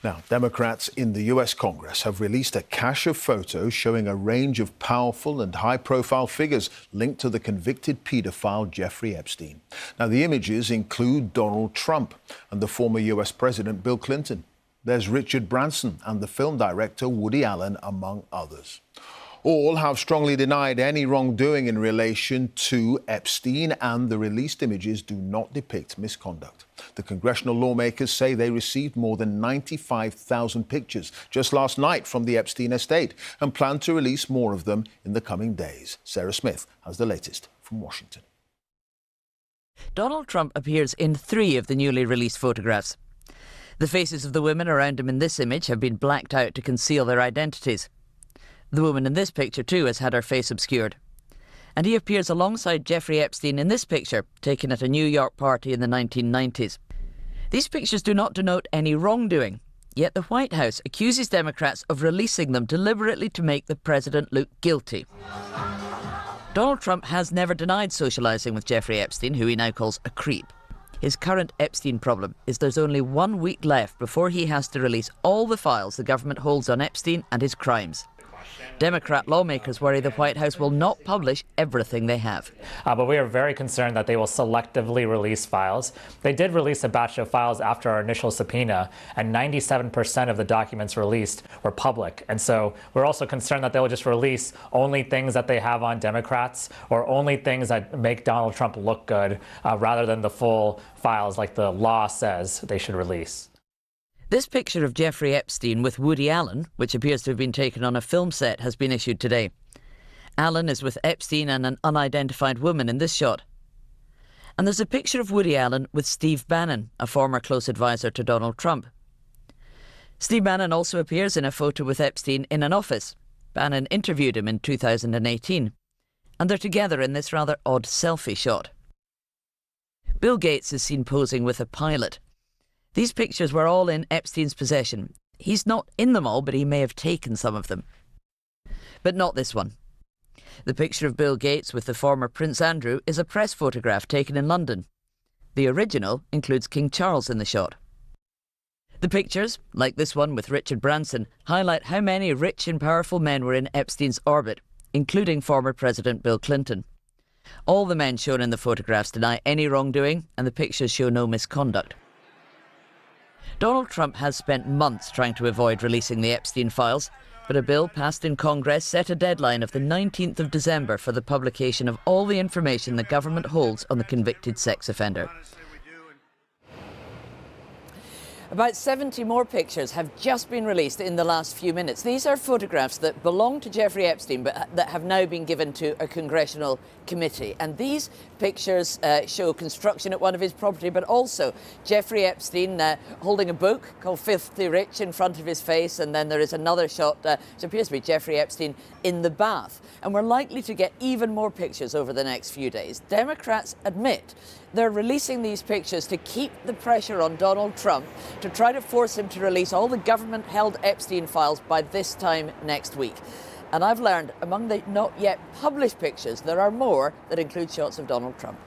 Now, Democrats in the U.S. Congress have released a cache of photos showing a range of powerful and high-profile figures linked to the convicted paedophile Jeffrey Epstein. Now, the images include Donald Trump and the former U.S. President Bill Clinton. There's Richard Branson and the film director Woody Allen, among others. All have strongly denied any wrongdoing in relation to Epstein, and the released images do not depict misconduct. The congressional lawmakers say they received more than 95,000 pictures just last night from the Epstein estate and plan to release more of them in the coming days. Sarah Smith has the latest from Washington. Donald Trump appears in 3 of the newly released photographs. The faces of the women around him in this image have been blacked out to conceal their identities. The woman in this picture, too, has had her face obscured. And he appears alongside Jeffrey Epstein in this picture, taken at a New York party in the 1990s. These pictures do not denote any wrongdoing, yet the White House accuses Democrats of releasing them deliberately to make the president look guilty. Donald Trump has never denied socialising with Jeffrey Epstein, who he now calls a creep. His current Epstein problem is there's only 1 week left before he has to release all the files the government holds on Epstein and his crimes. Democrat lawmakers worry the White House will not publish everything they have. But we are very concerned that they will selectively release files. They did release a batch of files after our initial subpoena, and 97% of the documents released were public. And so we're also concerned that they will just release only things that they have on Democrats or only things that make Donald Trump look good, rather than the full files like the law says they should release. This picture of Jeffrey Epstein with Woody Allen, which appears to have been taken on a film set, has been issued today. Allen is with Epstein and an unidentified woman in this shot. And there's a picture of Woody Allen with Steve Bannon, a former close advisor to Donald Trump. Steve Bannon also appears in a photo with Epstein in an office. Bannon interviewed him in 2018. And they're together in this rather odd selfie shot. Bill Gates is seen posing with a pilot. These pictures were all in Epstein's possession. He's not in them all, but he may have taken some of them. But not this one. The picture of Bill Gates with the former Prince Andrew is a press photograph taken in London. The original includes King Charles in the shot. The pictures, like this one with Richard Branson, highlight how many rich and powerful men were in Epstein's orbit, including former President Bill Clinton. All the men shown in the photographs deny any wrongdoing, and the pictures show no misconduct. Donald Trump has spent months trying to avoid releasing the Epstein files, but a bill passed in Congress set a deadline of the 19th of December for the publication of all the information the government holds on the convicted sex offender. About 70 more pictures have just been released in the last few minutes. These are photographs that belong to Jeffrey Epstein but that have now been given to a congressional committee. And these pictures show construction at one of his property, but also Jeffrey Epstein holding a book called Filthy Rich in front of his face. And then there is another shot, which appears to be Jeffrey Epstein in the bath. And we're likely to get even more pictures over the next few days. Democrats admit they're releasing these pictures to keep the pressure on Donald Trump to try to force him to release all the government-held Epstein files by this time next week. And I've learned among the not yet published pictures, there are more that include shots of Donald Trump.